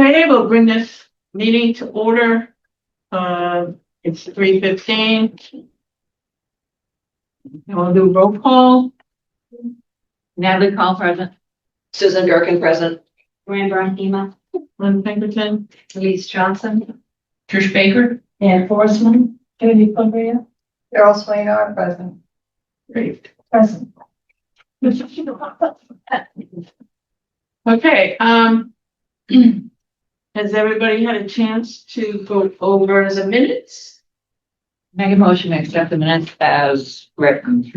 Okay, we'll bring this meeting to order. It's 3:15. And we'll do roll call. Natalie Call present. Susan Durkin present. Rand Hema. Lynn Pinkerton. Elise Johnson. Trish Baker. And Forsman. Judy Cobria. Carol Swainard present. Great. Present. Okay, has everybody had a chance to go over the minutes? Make a motion to accept the minutes as written.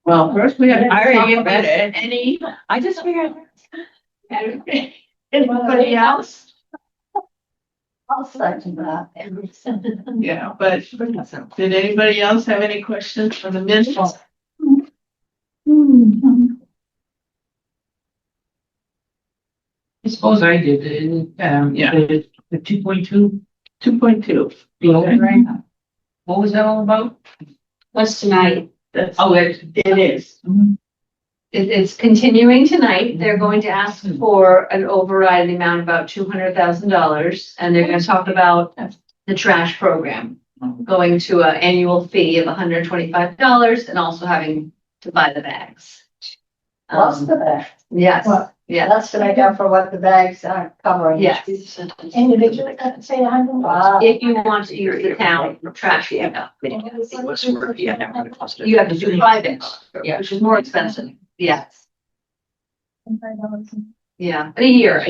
Well, first we have. I already read it. Any, I just figured. anybody else? I'll second that. Yeah, but did anybody else have any questions for the minutes? I suppose I did, Yeah. the 2.2, 2.2. what was that all about? What's tonight? That's, Oh, it, it is. It's continuing tonight. They're going to ask for an override in the amount of about $200,000, and they're going to talk about the trash program going to an annual fee of $125 and also having to buy the bags. What's the bag? Yes, What? yes. That's to make up for what the bags aren't covering. Yes. Individually, say $100. If you want to use the town trash pickup, you have to do private, which is more expensive. Yes, yeah, a year.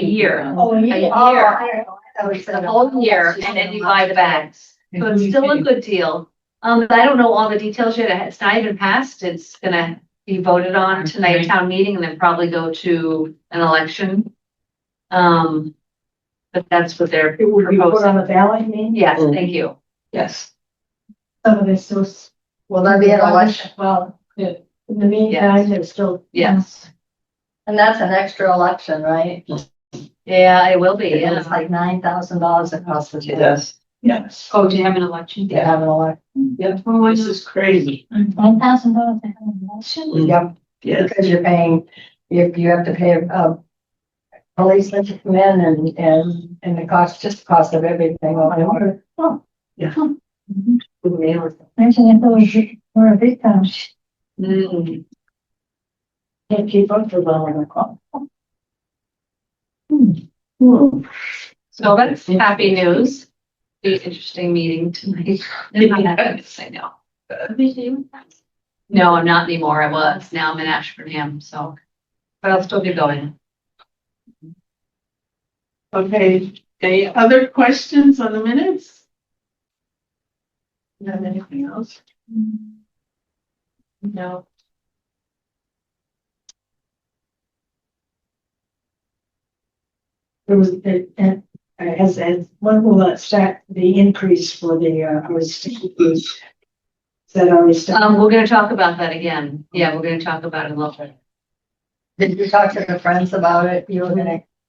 Oh, A yeah. year. Oh, I thought we said The whole year, and then you buy the bags. So it's still a good deal. I don't know all the details yet. It's not even passed. It's gonna be voted on tonight at town meeting and then probably go to an election. But that's what they're It would be put on proposing. the ballot, you mean? Yes, thank you. Yes. Some of this was. Will there be an election? Well, in the meantime, there's still. Yes. And that's an extra election, right? Yeah, it will be, It's yeah. like $9,000 it costs the town Yes. Oh, do you have an election? to have an election. This is crazy. $9,000 to have an election? Yep, Yes. because you're paying, you have to pay, policemen to come in and the cost, just the cost of everything. Yeah. Imagine if we're a big town, Mm. can't keep up with all of the cost. So that's happy news. Be an interesting meeting tonight. I know. No, I'm not anymore. I was. Now I'm in Ashburnham, so. But I'll still be going. Okay, any other questions on the minutes? Not anything else? No. There was, as when will that start, the increase for the, Is that already started? We're gonna talk about that again. Yeah, we're gonna talk about it a little bit. Did you talk to the friends about it?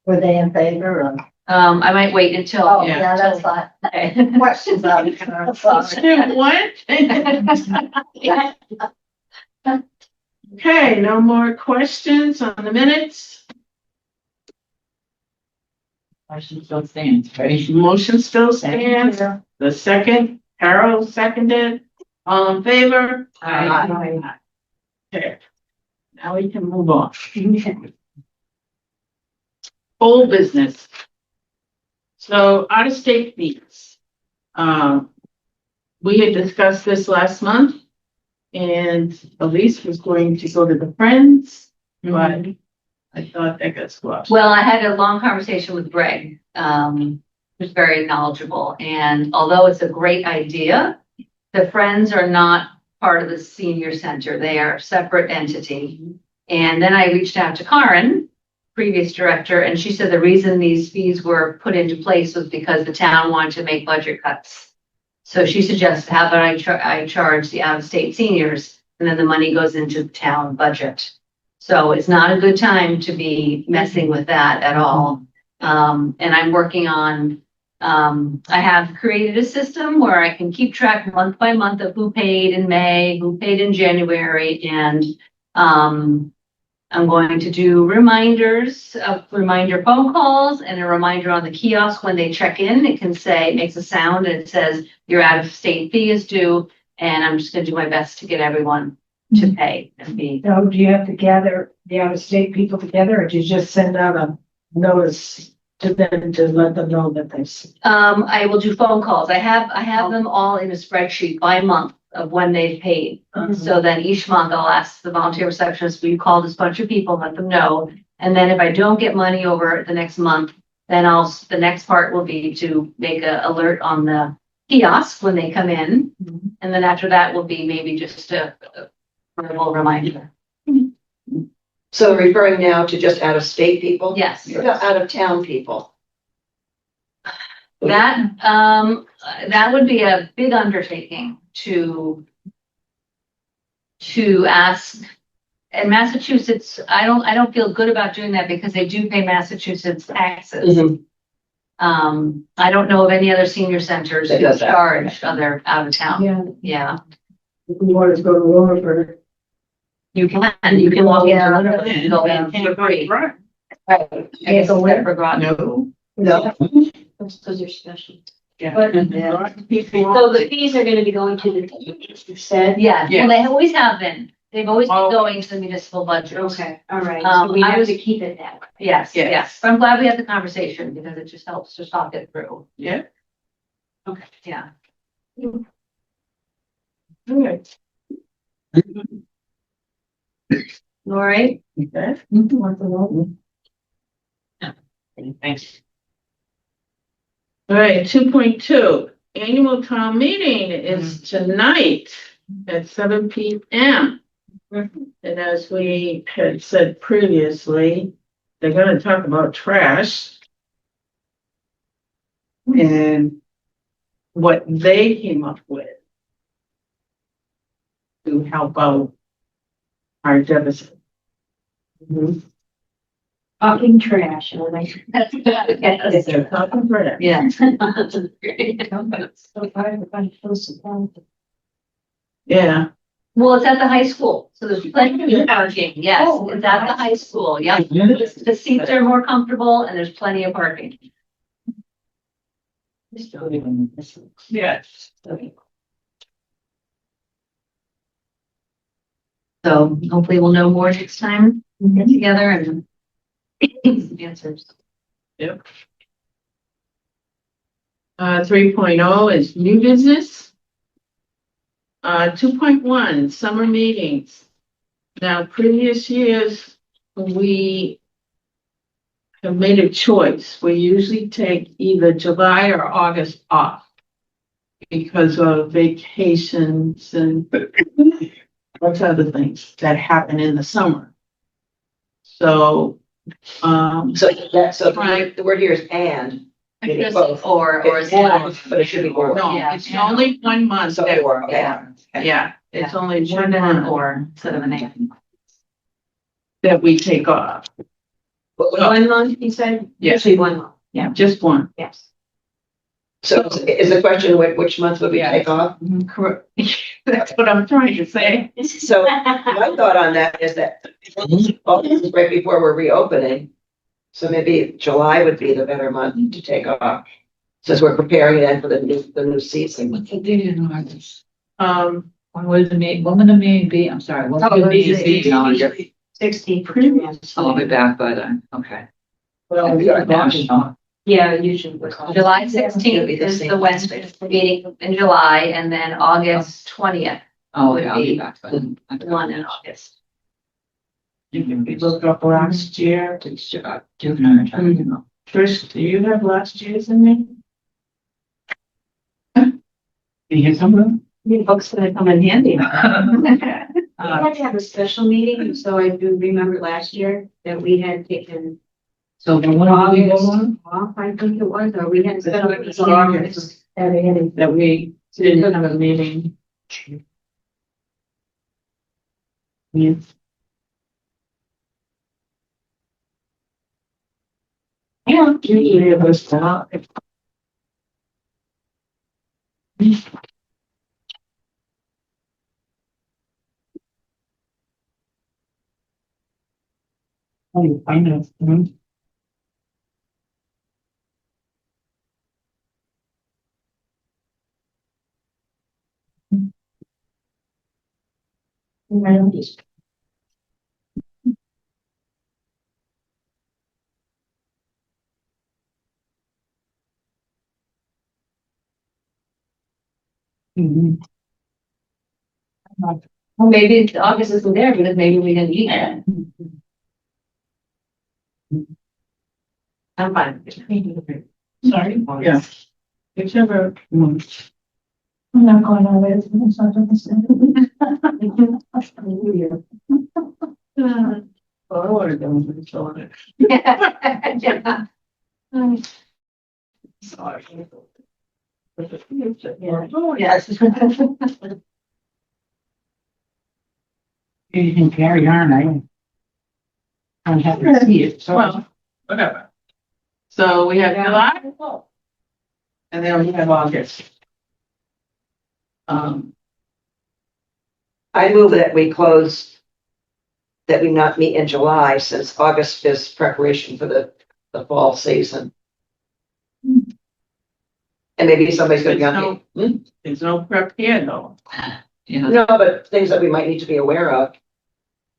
Were they in favor or? I might wait until. Oh, yeah, that's fine. Okay. Questions out of turn, sorry. What? Okay, no more questions on the minutes. Motion still stands, right? Motion still stands. The second, Carol seconded. All in favor? Aye. Okay. Now we can move on. Old business. So out-of-state fees. We had discussed this last month. And Elise was going to go to the Friends, but I thought that got squashed. Well, I had a long conversation with Greg, who's very knowledgeable, and although it's a great idea, the Friends are not part of the senior center. They are a separate entity. And then I reached out to Karen, previous director, and she said the reason these fees were put into place was because the town wanted to make budget cuts. So she suggested, how about I charge the out-of-state seniors, and then the money goes into the town budget. So it's not a good time to be messing with that at all. And I'm working on, I have created a system where I can keep track month by month of who paid in May, who paid in January, and I'm going to do reminders of reminder phone calls and a reminder on the kiosk when they check in. It can say, makes a sound and it says your out of state fee is due. And I'm just gonna do my best to get everyone to pay and be. Now, do you have to gather the out-of-state people together, or do you just send out a notice to them to let them know that this? I will do phone calls. I have them all in a spreadsheet by month of when they've paid. So then each month I'll ask the volunteer receptionist, will you call this bunch of people, let them know? And then if I don't get money over the next month, then the next part will be to make a alert on the kiosk when they come in. And then after that will be maybe just a verbal reminder. So referring now to just out-of-state people? Yes. What about out-of-town people? That would be a big undertaking to ask. And Massachusetts, I don't feel good about doing that because they do pay Massachusetts taxes. I don't know of any other senior centers That who does that. charge other out of town. Yeah, Yeah, if we want to go to Waterford. you can walk into Yeah. Waterford and go in for free. Right. I guess go except for Groton. No. No. Those are special. Yeah. But- People. So the fees are gonna be going to the, you said? Yeah, Yeah. well, they always have been. They've always been Oh. going to the municipal budget. Okay, all right, Um, so we I have was- to keep it that way. Yes, Yes. yes. But I'm glad we had the conversation because it just helps to talk it through. Yeah. Okay. Yeah. Alright. All right. Okay. Thanks. All right, 2.2, annual town meeting is tonight at 7 PM. And as we had said previously, they're gonna talk about trash. And what they came up with to help out our deficit. Talking trash, and I. Yes. They're talking for that. Yeah. So hard to find close to town. Yeah, Well, it's at the high school, so there's plenty of parking. Yes, Oh, it's at the high school. Yep. The seats are more comfortable and there's plenty of parking. Yes. So hopefully we'll know more next time we get together and answers. 3.0 is new business. 2.1, summer meetings. Now, previous years, we have made a choice. We usually take either July or August off because of vacations and lots of other things that happen in the summer. So, The word here is and. Maybe both. Or It's and, but it should be or. no, Yeah. it's only 1 month. So that- or, okay. Yeah, it's only should one have been an month or instead of an and. that we take off. One month, you said? Yeah. Usually 1 month, Just one. yes. So is the question which month would we Yeah. take off? Correct. That's what I'm trying to say. So my thought on that is that August is right before we're reopening. So maybe July would be the better month to take off. Since we're preparing then for the new season. What's the date in August? Um, When will the meeting be? I'm sorry, what's the meeting be in August? 16. I'll be back by then, okay. well, we are National. Yeah, usually. July 16th is the Wednesday meeting in July and then August 20th, Oh, Would yeah, I'll be be back by then. one in August. you can look up last year. Juvenile. Trish, do you have last year's in there? Can you hear something? Your books gonna come in handy. We Uh, had to have a special meeting, so I do remember last year that we had taken So then what are we August going off, I think it was, or we had a special meeting. It's August. That we didn't have a meeting. Yeah. Yeah, usually it was not. Oh, I know. Mhm. Mhm. Well, maybe August isn't there because maybe we didn't eat it. I'm fine. Sorry? Yeah. Whichever. I'm not going on it. It's not gonna stand. Oh, I would have done it, so I- Yeah. Sorry. Oh, yes. You can carry on, I don't have to see it, so. Well, whatever. So we have July, and then we have August. I move that we close, that we not meet in July since August is preparation for the fall season. And maybe somebody's gonna be on. There's no prep here though. Yeah. No, but things that we might need to be aware of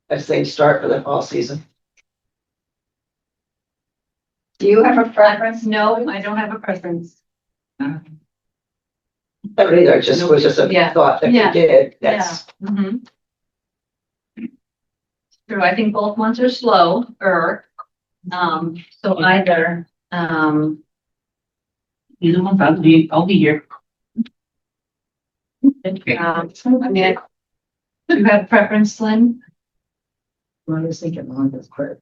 as things start for the fall season. Do you have a preference? No, I don't have a preference. I don't either, it just was just a Yeah. thought that we Yeah. did, that's, Mhm. True, I think both months are slower. So either, Either one, I'll be here. I mean, do you have preference, Lynn? I was thinking August, but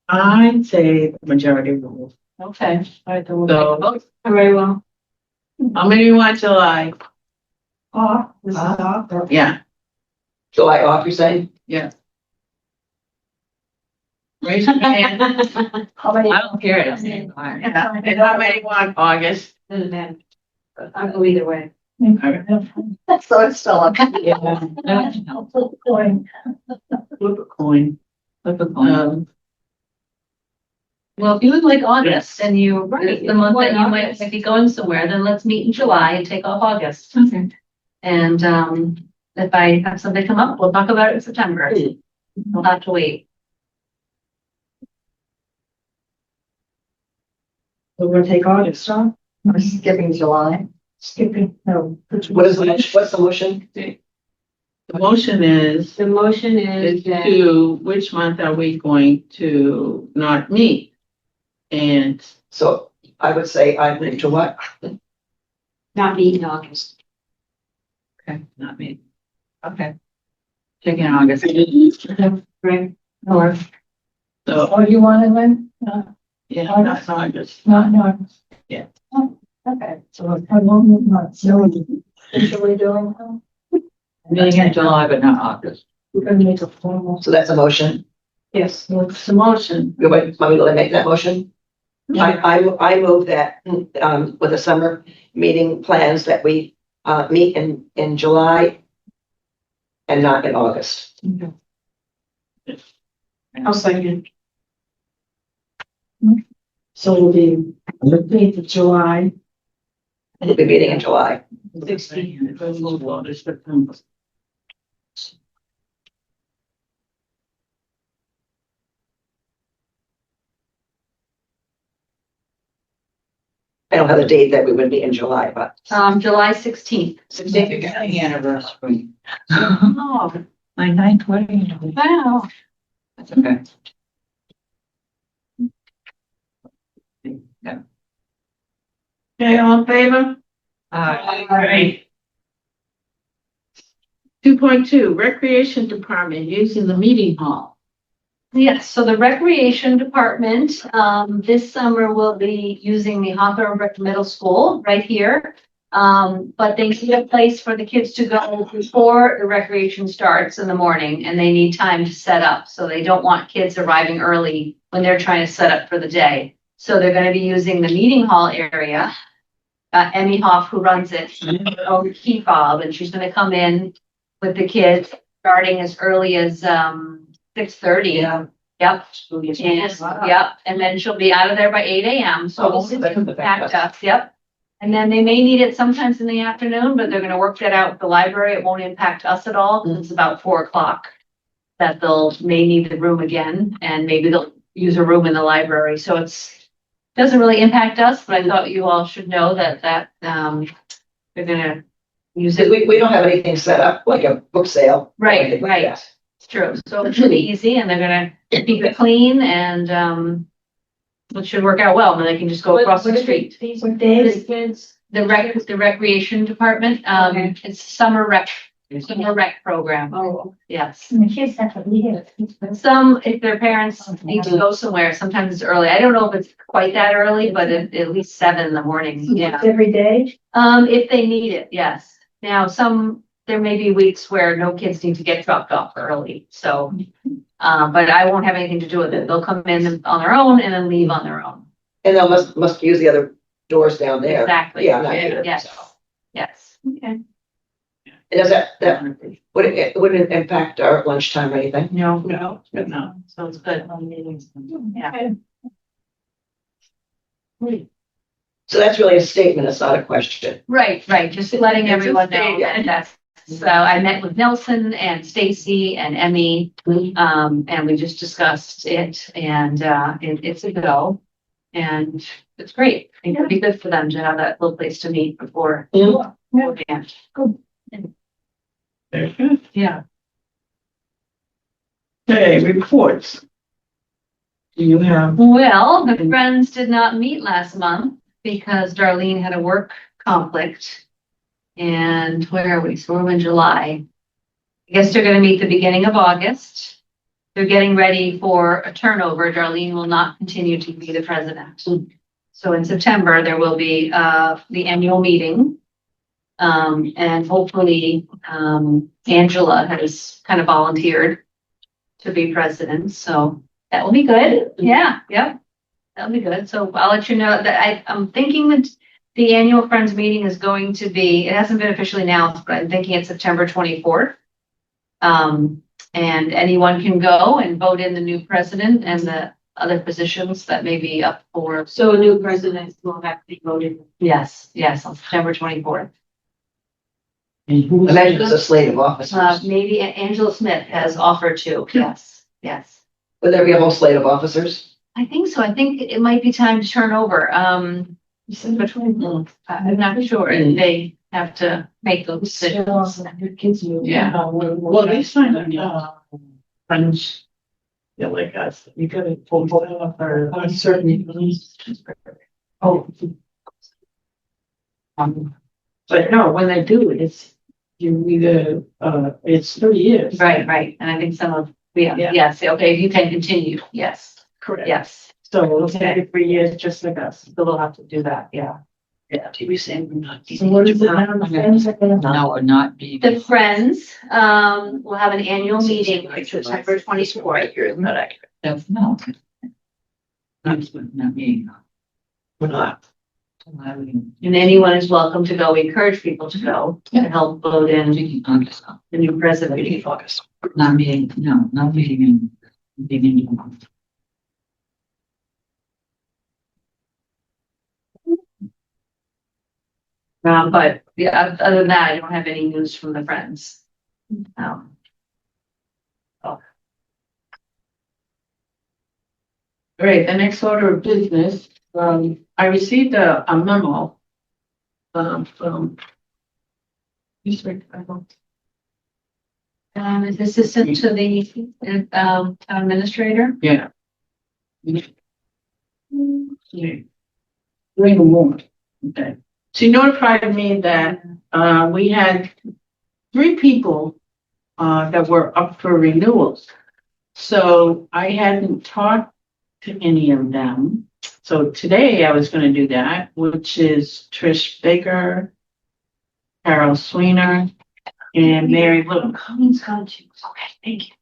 I'd say the majority rule. Okay. All right, then we'll So- take both. Very well. How many you want July? Off, this is off. Yeah, July off, you're saying? raise your hand. How many? I don't care. It's fine. Yeah, and how many want August? Doesn't matter. I'll go either way. So it's still up. Yeah. Going. Flip a coin. Flip a coin. Well, if you would like August and you, Right, it's the month that you why might August? be going somewhere, then let's meet in July and take off August. Okay. And, if I have something come up, we'll talk about it in September. We'll have to wait. So we'll take August off, We're skipping July. skipping, no. What is the motion, what's the motion? The motion is The motion is that to which month are we going to not meet? And So I would say I move to what? not meet in August. Okay, not me. Okay. Taking August. Right. Or, so, or you want it, Lynn? yeah, that's August. No. Yeah. Oh, okay, so I won't, not, so officially doing, Meeting in July, but not August. we're gonna make a formal. So that's a motion. Yes. What's the motion? You want me to make that motion? I move that, with the summer meeting plans that we, meet in July and not in August. I'll second. So we'll be the 8th of July. We'll be meeting in July. 16. We'll go to September. I don't have the date that we would be in July, but. July 16th. Anniversary. Oh, My 9/20. wow. That's okay. Yeah. Okay, all in favor? Great. 2.2, Recreation Department using the meeting hall. Yes, so the recreation department, this summer will be using the Hawthorne Middle School right here. But they need a place for the kids to go before the recreation starts in the morning and they need time to set up. So they don't want kids arriving early when they're trying to set up for the day. So they're gonna be using the meeting hall area. Emmy Hoff, who runs it, over key fob, and she's gonna come in with the kids starting as early as 6:30. Yeah. Yep. And, yep, and then she'll be out of there by 8 a.m. So Oh, so that doesn't affect packed us. up, yep. And then they may need it sometimes in the afternoon, but they're gonna work that out with the library. It won't impact us at all, 'cause it's about 4 o'clock. That may need the room again, and maybe they'll use a room in the library, so doesn't really impact us, but I thought you all should know that, they're gonna use Because it. we don't have anything set up, like a book sale. or Right, anything like right. that. It's true, so it should be easy, and they're gonna keep it clean, and, it should work out well, and then they can just go across the street. What days? Kids. The recreation department, Okay. it's summer rec program, Oh, yes. And the kids have to be here. Some, if their parents need to go somewhere, sometimes it's early. I don't know if it's quite that early, but at least 7 in the morning, yeah. Every day? If they need it, yes. Now, there may be weeks where no kids need to get dropped off early, so. But I won't have anything to do with it. They'll come in on their own and then leave on their own. And they'll must use the other doors down there. Exactly. Yeah, not here, Yes, so. yes. Okay. And does that, would it impact our lunchtime or anything? No, No, no. sounds good. Yeah. So that's really a statement, it's not a question. Right, just letting It's a everyone know statement. that that's, so I met with Nelson and Stacy and Emmy, and we just discussed it, and, it's a go. And it's great. I think it'd be good for them to have that little place to meet before band. Very good. Yeah. Okay, reports. Do you have? Well, the Friends did not meet last month because Darlene had a work conflict. And where are we? So we're in July. I guess they're gonna meet the beginning of August. They're getting ready for a turnover. Darlene will not continue to be the president. So in September, there will be the annual meeting. And hopefully, Angela has kind of volunteered to be president, so that will be good. Yeah, yep. That'll be good. So I'll let you know that I'm thinking that the annual Friends meeting is going to be, it hasn't been officially announced, but I'm thinking it's September 24th. And anyone can go and vote in the new president and the other positions that may be up for. so a new president will have to be voted. Yes, on September 24th. Imagine it's a slate of officers. Maybe Angela Smith has offered to. Yes. Would there be a whole slate of officers? I think so. I think it might be time to turn over. I'm not sure. They have to make those decisions. Yeah. Well, they signed Friends. Yeah, like us. You gotta pull off or certain. Oh. But no, when they do it, you either, it's 3 years. Right. And I think Yeah. yes, okay, you can continue. Yes, Correct. yes. So it's every 3 years, just like us. So they'll have to do that, yeah. Yeah. TV saying we're not. So what is it now, the Friends are gonna? No, or not be. The Friends, will have an annual meeting on September 24th. Not accurate. That's no. Not me. We're not. And anyone is welcome to go. We encourage people to go to help vote in the new president. August. Not meeting, no, not meeting in beginning of the month. But yeah, other than that, I don't have any news from the Friends. Great, the next order of business, I received a memo. From. Is assistant to the, town administrator? Yeah. Bring them on. Okay. She notified me that, we had 3 people, that were up for renewals. So I hadn't talked to any of them. So today I was gonna do that, which is Trish Baker, Carol Sweener, and Mary Lou. Okay, thank you.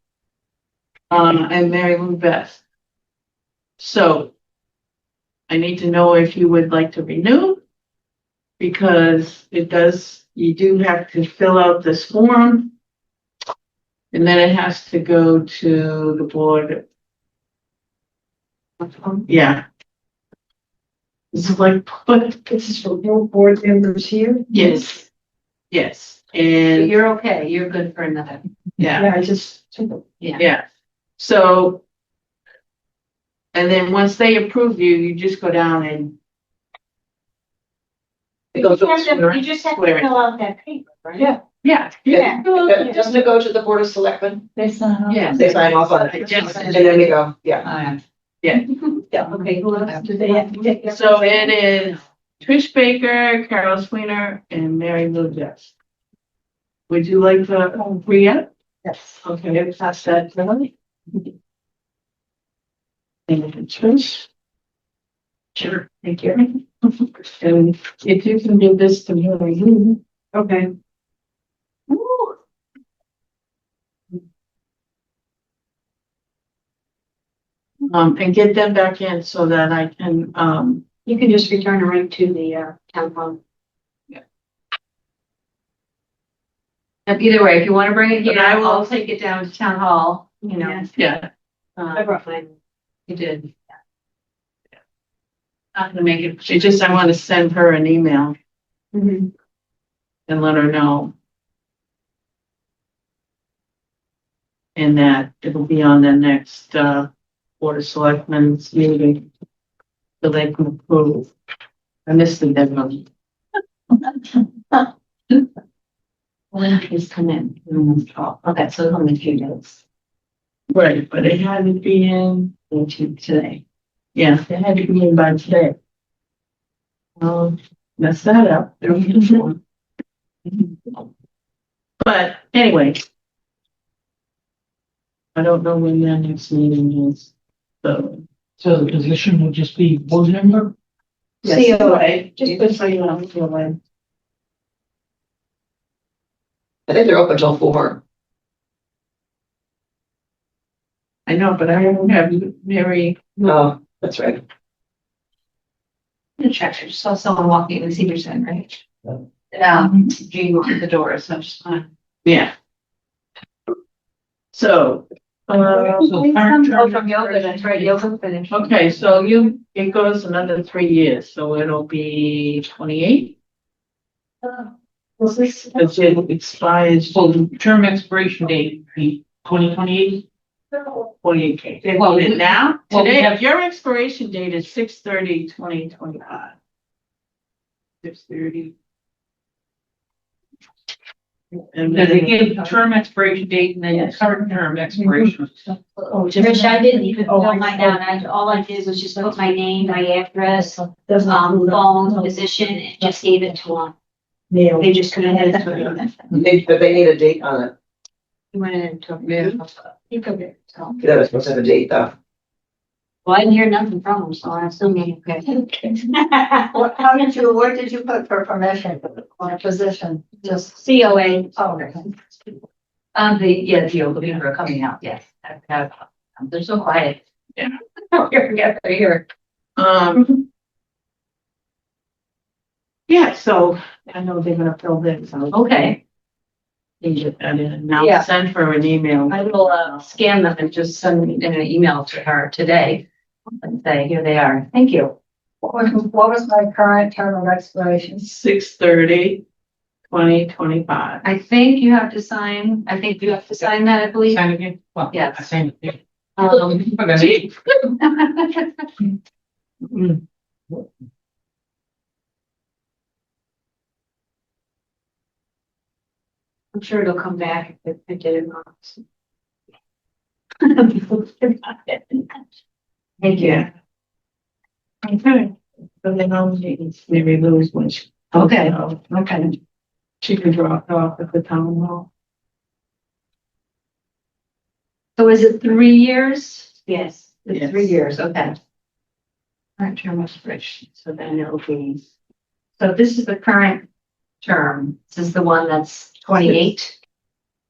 And Mary Lou Best. So I need to know if you would like to renew, because you do have to fill out this form. And then it has to go to the board Yeah. It's like, but, This is for board members here? yes, yes, But and, you're okay, you're good for another. yeah, Yeah, I just. yeah. So, and then once they approve you, you just go down and It goes to You just have to Swear it. fill out that paper, right? Yeah. yeah. Yeah. Doesn't it go to the Board of Selectmen? They sign off. Yeah. They sign off on it. Yes. And then we go, yeah. Oh, Yeah, okay, who else do they have to take? So it is Trish Baker, Carol Sweener, and Mary Lou Jess. Would you like to re-up? Yes. Okay, pass that to Melanie. And Trish. Sure, thank you. And if you can give this to Mary Lou. Okay. And get them back in so that I can, You can just return it right to the town hall. Either way, if you want to bring it here, But I will- I'll take it down to town hall, you know. Yeah. yeah. I brought mine. You did. Not gonna make it. She just, I want to send her an email Mm-hmm. and let her know. And that it'll be on the next, Board of Selectmen's meeting. So they can approve. I missed the deadline. When please come in. Okay, so it'll only a few days. Right, but it had to be in, Today. yeah, it had to be in by today. Mess that up. But anyway. I don't know when their next meeting is, so. So the position would just be board member? Yes. COA, just put so you know, COA. I think they're open till 4. I know, but I don't have Mary. Oh, that's right. I'm gonna check, I just saw someone walking in the senior center, right? Jean locked the door, so I'm just gonna. Yeah. So, So current Oh, term, from yoga, that's right, yoga finished. okay, so it goes another 3 years, so it'll be 28. Was this? Because it expires so the term expiration date be 2028? 28. They Well, voted now, well, we today, have- your expiration date is 6/30/2025. 6/30. And Then they then, give the term expiration date and then the current term expiration. Oh, Trish, I didn't even Oh, fill mine out. All I did was just put my name, my address, Doesn't. phone, position, and just gave it to them. Mail. They just couldn't have it. But they need a date on it. He went in and took You come here. So. That was supposed to have a date though. Well, I didn't hear nothing from them, so I assume he okay. Where did you put for permission on a position? Just, COA. oh, The yoga people are coming out, yes. They're so quiet. Yeah. They're here. yeah, so I know they're gonna fill this, so. Okay, Can get that in, and I'll Yeah. send her an email. I will scan them and just send an email to her today and say, here they are. Thank you. what was my current term of expiration? 6/30/2025. I think you have to sign, I think you have to sign that, I believe. Sign again? Well, Yes. I signed it. Um, Okay. Mm. I'm sure it'll come back if I did it wrong. Thank you. Yeah. Okay, so then I'll maybe lose when she. Okay. Okay. She can drop it off at the town hall. So is it 3 years? Yes. It's Yes. 3 years, okay. Current term expiration, so then it'll be, so this is the current term. This is the one that's 28.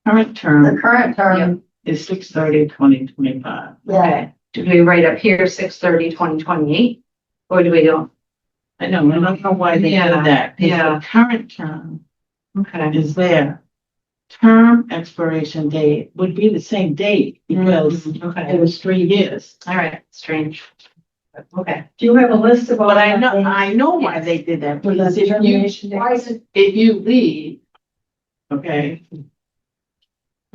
Current The term current term, is 6/30/2025. yeah, Do we write up here 6/30/2028? Or do we don't? I don't know why they Yeah, did that. 'Cause yeah. The current term Okay. is there. Term expiration date would be the same date because it Okay. was 3 years. All right, strange. Okay. Do you have a list of all? But the I know why they did that, For the because if you, termination date? Why is it, if you leave, okay,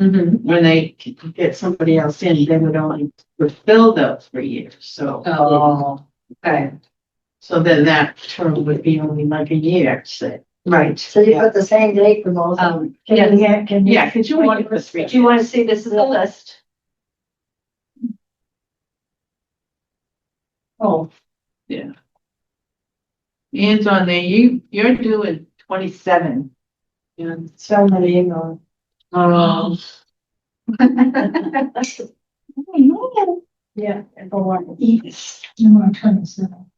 Mhm. when they get somebody else in, they would only fulfill those 3 years, so. Oh, okay, So then that term would be only like a year, so. right. so you put the same date for both of them? Yeah. Can you? Yeah, because you want the 3 Do you want to see this as a list? Oh. Yeah. Hands on there, you're doing 27. Yeah. So many emails. Um. Yeah, and for what, eats. You want to turn this down.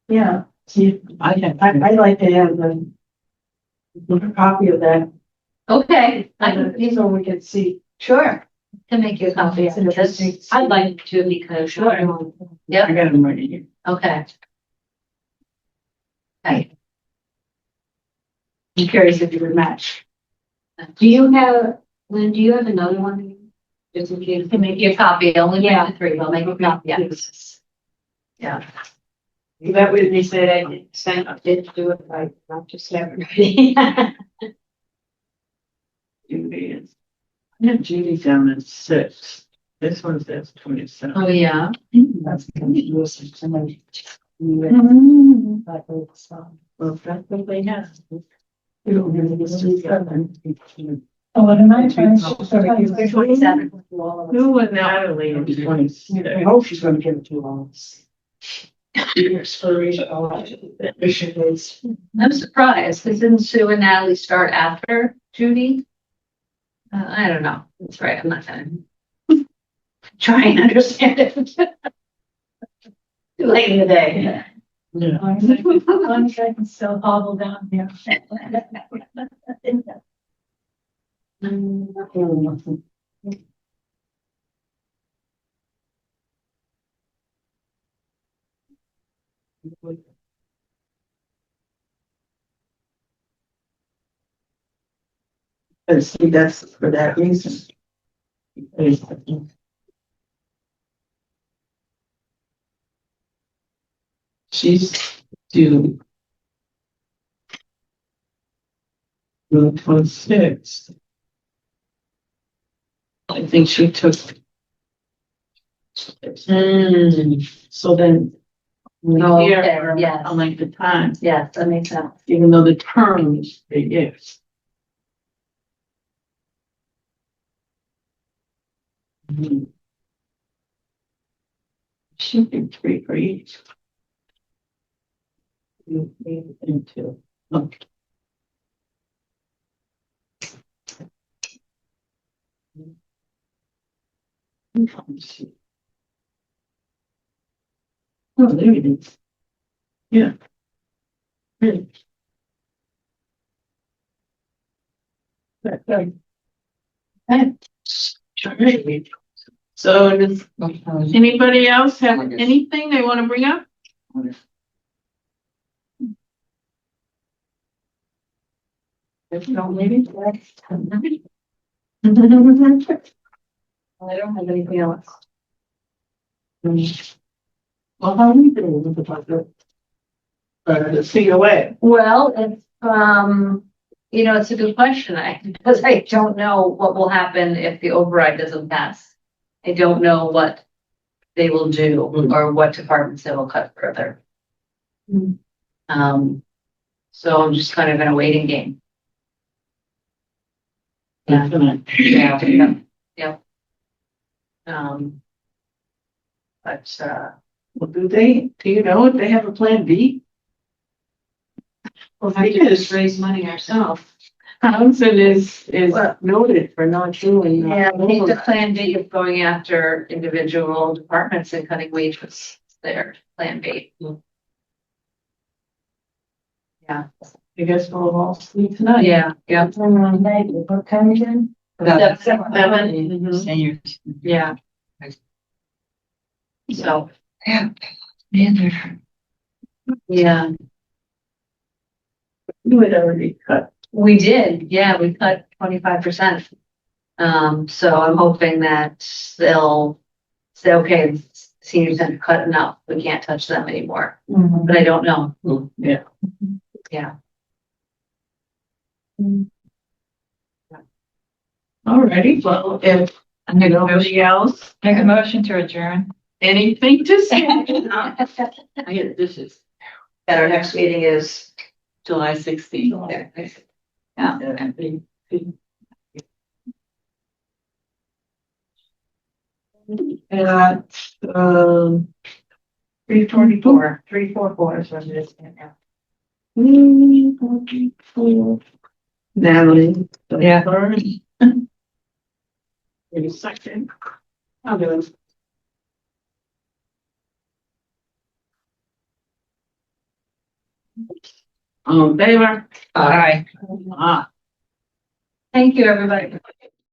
Yeah, see, I'd like to have a copy of that, Okay, I can, so we could see. sure, can make you a copy It's of this. interesting. I'd like to because. Sure. Yep. I got them right here. Okay. Okay. I'm curious if you would match. Do you have, Lynn, do you have another one? Just in case. Can make you a copy, only Yeah. the 3, I'll make a copy, yes. Yeah. That would be said, I did do it, I not just have it ready. Judy is. I have Judy down at 6. This one says 27. Oh, yeah. That's confusing to me. Well, that's what they have. We don't really get to see them. Oh, what am I trying to? You're 27. Who was Natalie in 26? I hope she's gonna give it to us. Expiration, mission dates. I'm surprised, didn't Sue and Natalie start after Judy? I don't know, that's right, I'm not gonna try and understand it. Too late in the day. Yeah. Long as I can still hobble down here. But see, that's for that reason. She's due. June 26th. I think she took. So then. We Oh, hear okay, her yes. a length of time, Yes, that makes sense. even though the term is 3 years. Should be 3 for each. And 2. Okay. Let's see. Oh, there it is. Yeah. Really. Okay. Alright. So does anybody else have anything they want to bring up? If no, maybe. I don't have anything else. Well, how are you doing with the budget? The COA. Well, it's, it's a good question, because I don't know what will happen if the override doesn't pass. I don't know what they will do or what departments they will cut further. So I'm just kind of in a waiting game. Yeah. Yeah. But, Well, do you know if they have a plan B? We'll have to just raise money ourselves. Townsend is Well- noted for not doing. yeah, I think the plan B of going after individual departments and cutting wages, their plan B. Yeah, I guess we'll all sleep tonight. yeah, yeah. What time again? 7. Seniors. Yeah. So, Yeah. Man, they're. yeah, You had already cut. we did. Yeah, we cut 25%. So I'm hoping that they'll say, okay, senior center cut enough, we can't touch them anymore, Mhm. but I don't know. Yeah. Yeah. Alrighty, well, if nobody else, Make a motion to adjourn. anything to say? This is And our next meeting is, July 16th. Yeah. At, 344, 344 is what it is now. Natalie. Yeah. First. Wait a second. I'll do it. All in favor? Aye. Ah. Thank you, everybody.